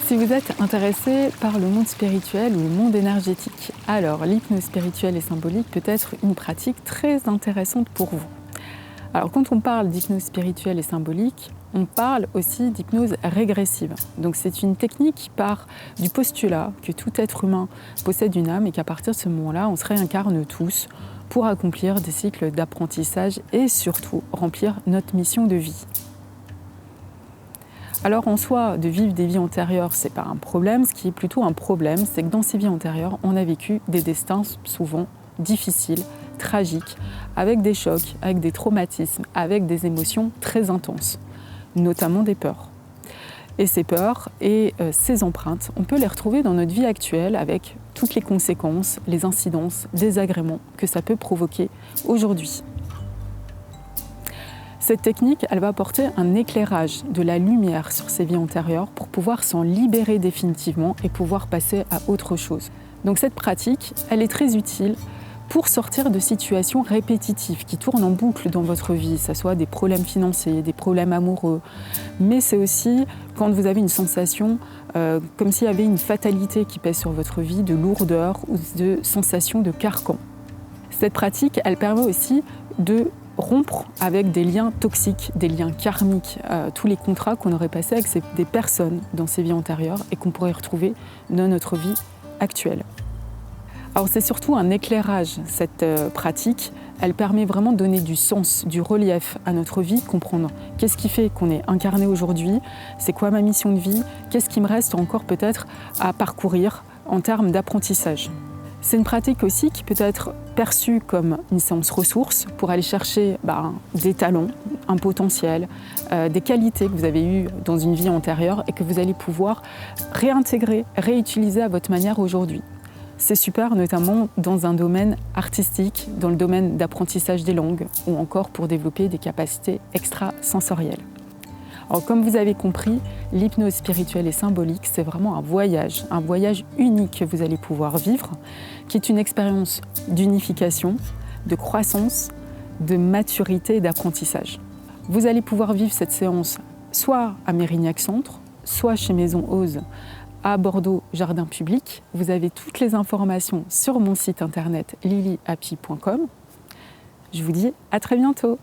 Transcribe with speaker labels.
Speaker 1: Si vous êtes intéressé par le monde spirituel ou le monde énergétique, alors l'hypnose spirituelle et symbolique peut être une pratique très intéressante pour vous. Alors quand on parle d'hypnose spirituelle et symbolique, on parle aussi d'hypnose régressive. Donc c'est une technique qui part du postulat que tout être humain possède une âme et qu'à partir de ce moment-là, on se réincarne tous pour accomplir des cycles d'apprentissage et surtout remplir notre mission de vie. Alors en soi, de vivre des vies antérieures, ce n'est pas un problème. Ce qui est plutôt un problème, c'est que dans ces vies antérieures, on a vécu des destins souvent difficiles, tragiques, avec des chocs, avec des traumatismes, avec des émotions très intenses, notamment des peurs. Et ces peurs et ces empreintes, on peut les retrouver dans notre vie actuelle avec toutes les conséquences, les incidences, désagréments que ça peut provoquer aujourd'hui. Cette technique, elle va apporter un éclairage, de la lumière sur ces vies antérieures pour pouvoir s'en libérer définitivement et pouvoir passer à autre chose. Donc cette pratique, elle est très utile pour sortir de situations répétitives qui tournent en boucle dans votre vie, que ce soit des problèmes financiers, des problèmes amoureux, mais c'est aussi quand vous avez une sensation comme s'il y avait une fatalité qui pèse sur votre vie, de lourdeur ou de sensation de carcan. Cette pratique, elle permet aussi de rompre avec des liens toxiques, des liens karmiques, tous les contrats qu'on aurait passés avec des personnes dans ces vies antérieures et qu'on pourrait retrouver dans notre vie actuelle. Alors c'est surtout un éclairage, cette pratique. Elle permet vraiment de donner du sens, du relief à notre vie, comprendre qu'est-ce qui fait qu'on est incarné aujourd'hui, c'est quoi ma mission de vie, qu'est-ce qui me reste encore peut-être à parcourir en termes d'apprentissage. C'est une pratique aussi qui peut être perçue comme une séance ressources pour aller chercher des talents, un potentiel, des qualités que vous avez eues dans une vie antérieure et que vous allez pouvoir réintégrer, réutiliser à votre manière aujourd'hui. C'est super, notamment dans un domaine artistique, dans le domaine d'apprentissage des langues ou encore pour développer des capacités extrasensorielles. Alors, comme vous avez compris, l'hypnose spirituelle et symbolique, c'est vraiment un voyage unique que vous allez pouvoir vivre, qui est une expérience d'unification, de croissance, de maturité et d'apprentissage. Vous allez pouvoir vivre cette séance soit à Mérignac Centre, soit chez Maison Ose à Bordeaux, Jardin Public. Vous avez toutes les informations sur mon site internet lilyhappy.com. Je vous dis à très bientôt.